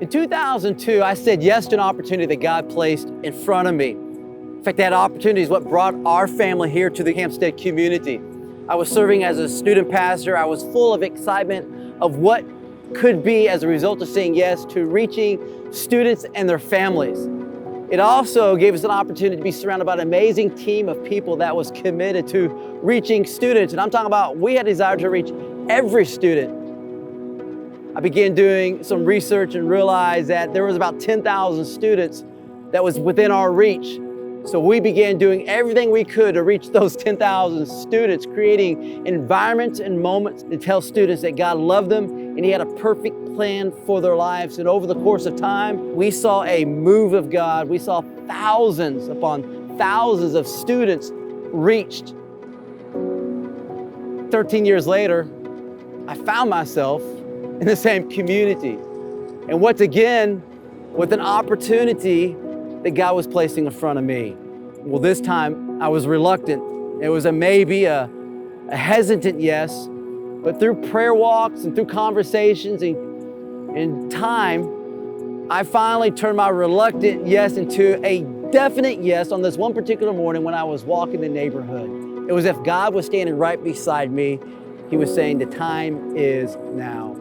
In 2002, I said yes to an opportunity that God placed in front of me. In fact, that opportunity is what brought our family here to the Hampstead community. I was serving as a student pastor. I was full of excitement of what could be as a result of saying yes to reaching students and their families. It also gave us an opportunity to be surrounded by an amazing team of people that was committed to reaching students. And I'm talking about, we had a desire to reach every student. I began doing some research and realized that there was about 10,000 students that was within our reach. So we began doing everything we could to reach those 10,000 students, creating environments and moments to tell students that God loved them and He had a perfect plan for their lives. And over the course of time, we saw a move of God. We saw thousands upon thousands of students reached. 13 years later, I found myself in the same community. And once again, with an opportunity that God was placing in front of me. Well, this time I was reluctant. It was a maybe, a hesitant yes, but through prayer walks and through conversations and time, I finally turned my reluctant yes into a definite yes on this one particular morning when I was walking the neighborhood. It was as if God was standing right beside me. He was saying, the time is now.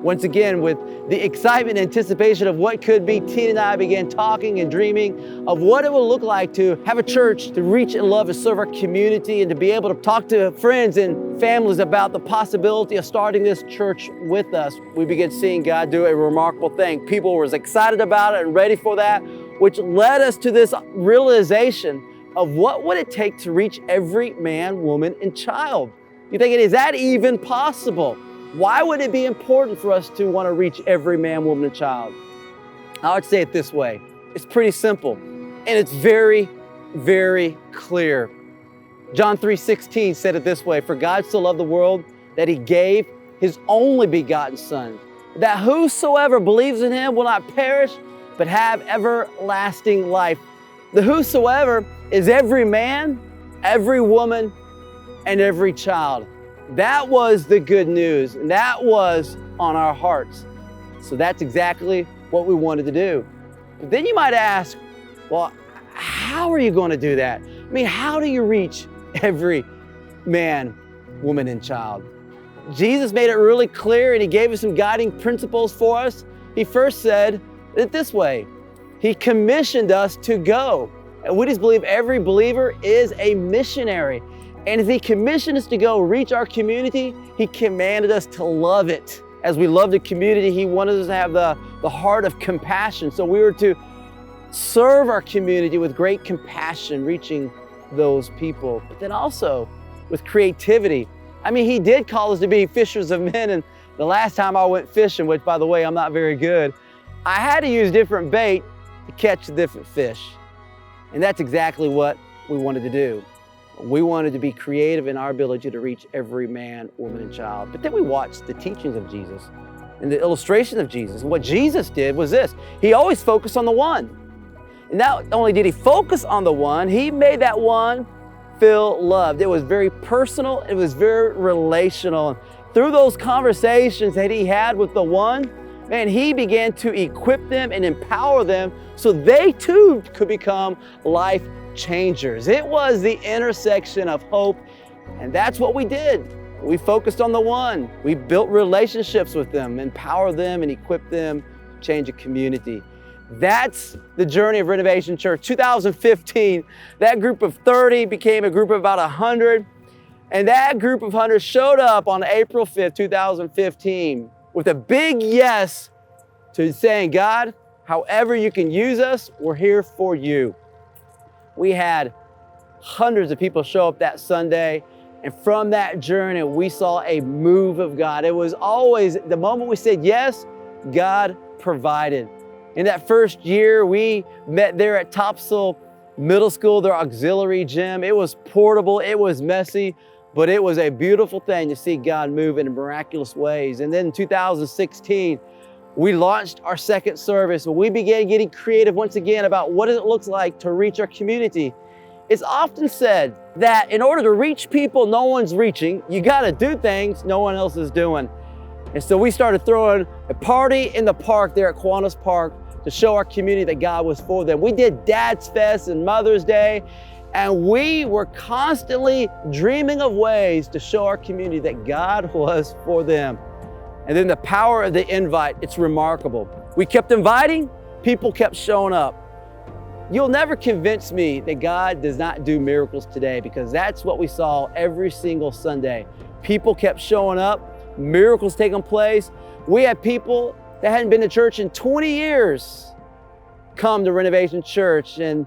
Once again, with the excitement and anticipation of what could be, Tina and I began talking and dreaming of what it would look like to have a church, to reach and love and serve our community, and to be able to talk to friends and families about the possibility of starting this church with us. We began seeing God do a remarkable thing. People were excited about it and ready for that, which led us to this realization of what would it take to reach every man, woman, and child. You think, is that even possible? Why would it be important for us to want to reach every man, woman, and child? I would say it this way. It's pretty simple, and it's very, very clear. John 3:16 said it this way, for God so loved the world that He gave His only begotten Son, that whosoever believes in Him will not perish, but have everlasting life. The whosoever is every man, every woman, and every child. That was the good news, and that was on our hearts. So that's exactly what we wanted to do. But then you might ask, well, how are you going to do that? I mean, how do you reach every man, woman, and child? Jesus made it really clear, and He gave us some guiding principles for us. He first said it this way. He commissioned us to go. And we just believe every believer is a missionary. And as He commissioned us to go reach our community, He commanded us to love it. As we love the community, He wanted us to have the heart of compassion. So we were to serve our community with great compassion, reaching those people. But then also with creativity. I mean, He did call us to be fishers of men. And the last time I went fishing, which by the way, I'm not very good, I had to use different bait to catch different fish. And that's exactly what we wanted to do. We wanted to be creative in our ability to reach every man, woman, and child. But then we watched the teachings of Jesus and the illustration of Jesus. And what Jesus did was this. He always focused on the one. And not only did He focus on the one, He made that one feel loved. It was very personal. It was very relational. And through those conversations that He had with the one, man, He began to equip them and empower them so they too could become life changers. It was the intersection of hope, and that's what we did. We focused on the one. We built relationships with them, empower them, and equip them to change a community. That's the journey of Renovation Church. 2015, that group of 30 became a group of about 100, and that group of 100 showed up on April 5th, 2015, with a big yes to saying, God, however you can use us, we're here for you. We had hundreds of people show up that Sunday, and from that journey, we saw a move of God. It was always, the moment we said yes, God provided. In that first year, we met there at Topsail Middle School, their auxiliary gym. It was portable, it was messy, but it was a beautiful thing to see God move in miraculous ways. And then in 2016, we launched our second service. We began getting creative once again about what it looks like to reach our community. It's often said that in order to reach people no one's reaching, you got to do things no one else is doing. And so we started throwing a party in the park there at Kiwanis Park to show our community that God was for them. We did Dad's Fest and Mother's Day, and we were constantly dreaming of ways to show our community that God was for them. And then the power of the invite, it's remarkable. We kept inviting, people kept showing up. You'll never convince me that God does not do miracles today, because that's what we saw every single Sunday. People kept showing up, miracles taking place. We had people that hadn't been to church in 20 years come to Renovation Church and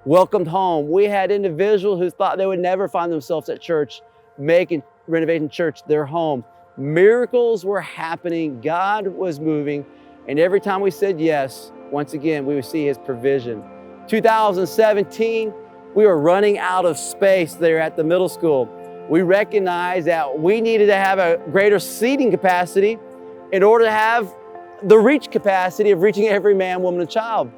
welcomed home. We had individuals who thought they would never find themselves at church, making Renovation Church their home. Miracles were happening, God was moving, and every time we said yes, once again, we would see His provision. 2017, we were running out of space there at the middle school. We recognized that we needed to have a greater seating capacity in order to have the reach capacity of reaching every man, woman, and child.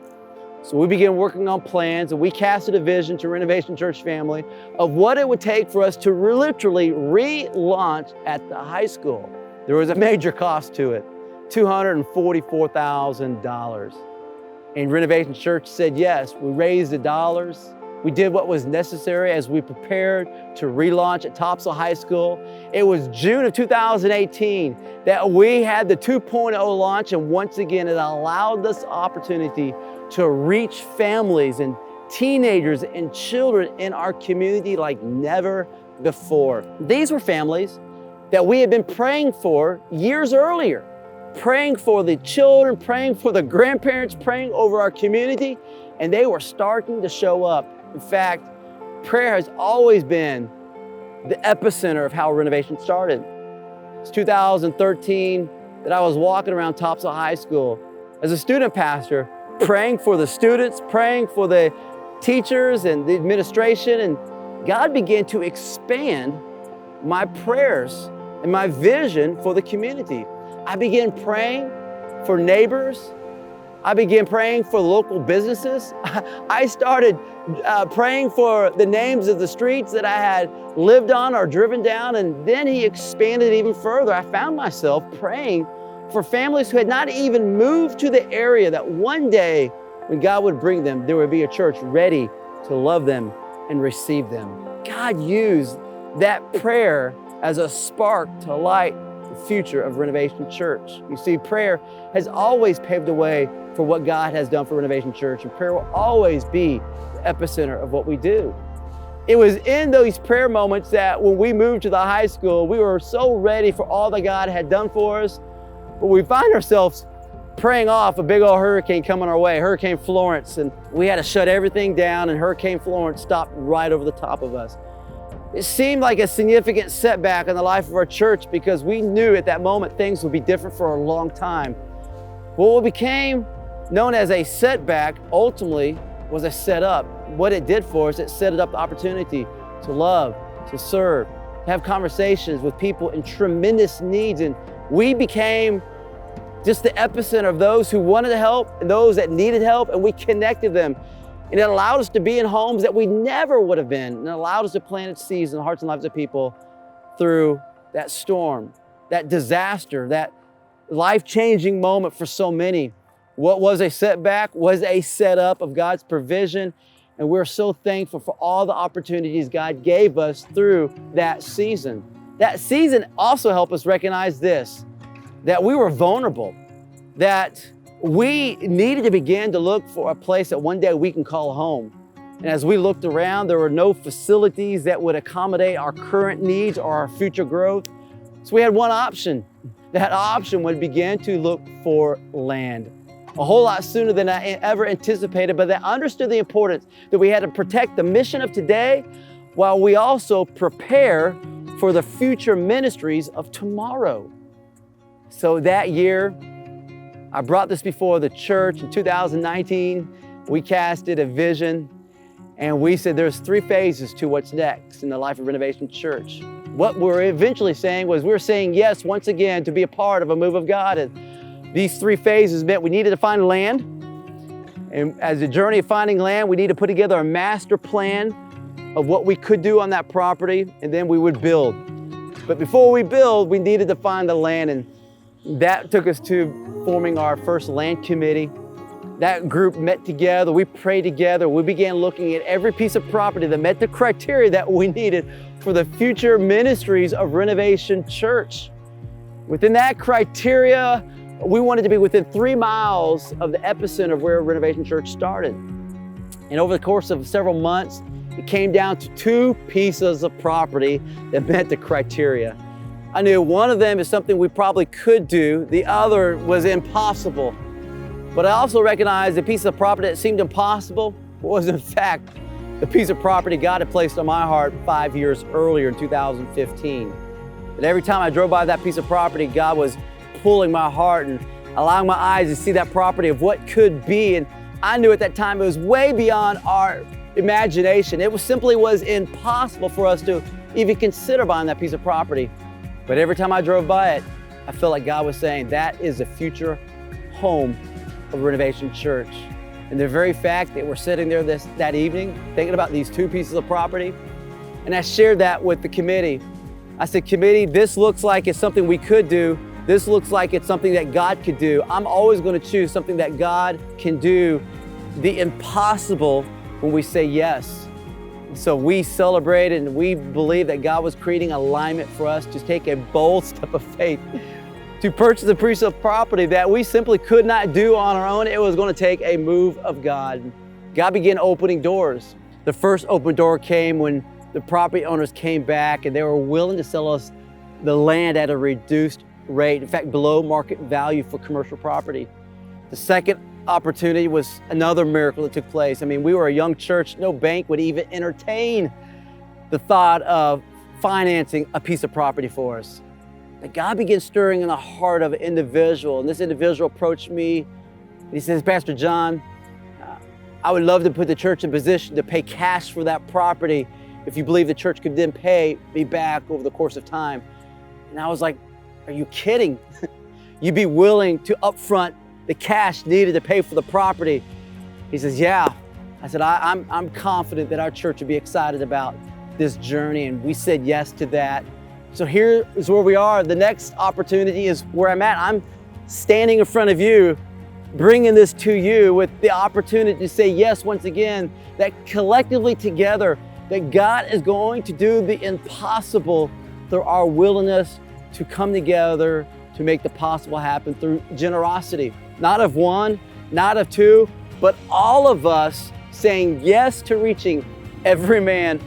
So we began working on plans, and we casted a vision to Renovation Church family of what it would take for us to literally relaunch at the high school. There was a major cost to it, $244,000. And Renovation Church said yes. We raised the dollars. We did what was necessary as we prepared to relaunch at Topsail High School. It was June of 2018 that we had the 2.0 launch, and once again, it allowed us the opportunity to reach families and teenagers and children in our community like never before. These were families that we had been praying for years earlier, praying for the children, praying for the grandparents, praying over our community, and they were starting to show up. In fact, prayer has always been the epicenter of how Renovation started. It's 2013 that I was walking around Topsail High School as a student pastor, praying for the students, praying for the teachers and the administration, and God began to expand my prayers and my vision for the community. I began praying for neighbors. I began praying for local businesses. I started praying for the names of the streets that I had lived on or driven down, and then He expanded even further. I found myself praying for families who had not even moved to the area, that one day when God would bring them, there would be a church ready to love them and receive them. God used that prayer as a spark to light the future of Renovation Church. You see, prayer has always paved the way for what God has done for Renovation Church, and prayer will always be the epicenter of what we do. It was in those prayer moments that when we moved to the high school, we were so ready for all that God had done for us, but we find ourselves praying off a big old hurricane coming our way, Hurricane Florence, and we had to shut everything down, and Hurricane Florence stopped right over the top of us. It seemed like a significant setback in the life of our church because we knew at that moment things would be different for a long time. But what became known as a setback ultimately was a setup. What it did for us, it set up the opportunity to love, to serve, to have conversations with people in tremendous needs, and we became just the epicenter of those who wanted to help and those that needed help, and we connected them. And it allowed us to be in homes that we never would have been, and it allowed us to plant seeds in the hearts and lives of people through that storm, that disaster, that life-changing moment for so many. What was a setback was a setup of God's provision, and we're so thankful for all the opportunities God gave us through that season. That season also helped us recognize this, that we were vulnerable, that we needed to begin to look for a place that one day we can call home. And as we looked around, there were no facilities that would accommodate our current needs or our future growth. So we had one option. That option would begin to look for land. A whole lot sooner than I ever anticipated, but I understood the importance that we had to protect the mission of today while we also prepare for the future ministries of tomorrow. So that year, I brought this before the church in 2019. We casted a vision, and we said there's 3 phases to what's next in the life of Renovation Church. What we're eventually saying was we're saying yes once again to be a part of a move of God. And these 3 phases meant we needed to find land. And as a journey of finding land, we need to put together a master plan of what we could do on that property, and then we would build. But before we build, we needed to find the land. And That took us to forming our first land committee. That group met together, we prayed together, we began looking at every piece of property that met the criteria that we needed for the future ministries of Renovation Church. Within that criteria, we wanted to be within 3 miles of the epicenter of where Renovation Church started. And over the course of several months, it came down to 2 pieces of property that met the criteria. I knew one of them is something we probably could do, the other was impossible. But I also recognized the piece of property that seemed impossible was in fact the piece of property God had placed on my heart 5 years earlier in 2015. And every time I drove by that piece of property, God was pulling my heart and allowing my eyes to see that property of what could be. And I knew at that time it was way beyond our imagination. It simply was impossible for us to even consider buying that piece of property. But every time I drove by it, I felt like God was saying, that is the future home of Renovation Church. And the very fact that we're sitting there that evening thinking about these 2 pieces of property, and I shared that with the committee. I said, committee, this looks like it's something we could do. This looks like it's something that God could do. I'm always going to choose something that God can do, the impossible, when we say yes. So we celebrated and we believe that God was creating alignment for us to take a bold step of faith to purchase a piece of property that we simply could not do on our own. It was going to take a move of God. God began opening doors. The first open door came when the property owners came back and they were willing to sell us the land at a reduced rate, in fact, below market value for commercial property. The second opportunity was another miracle that took place. I mean, we were a young church. No bank would even entertain the thought of financing a piece of property for us. But God began stirring in the heart of an individual, and this individual approached me and he says, Pastor John, I would love to put the church in position to pay cash for that property if you believe the church could then pay me back over the course of time. And I was like, are you kidding? You'd be willing to upfront the cash needed to pay for the property? He says, yeah. I said, I'm confident that our church would be excited about this journey, and we said yes to that. So here is where we are. The next opportunity is where I'm at. I'm standing in front of you, bringing this to you with the opportunity to say yes once again, that collectively together, that God is going to do the impossible through our willingness to come together to make the possible happen through generosity. Not of one, not of two, but all of us saying yes to reaching every man,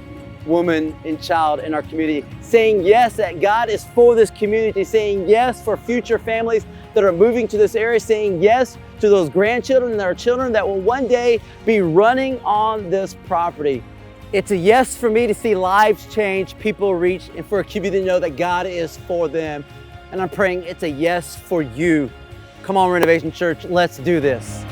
woman, and child in our community. Saying yes that God is for this community. Saying yes for future families that are moving to this area. Saying yes to those grandchildren and our children that will one day be running on this property. It's a yes for me to see lives change, people reach, and for a community to know that God is for them. And I'm praying it's a yes for you. Come on, Renovation Church, let's do this.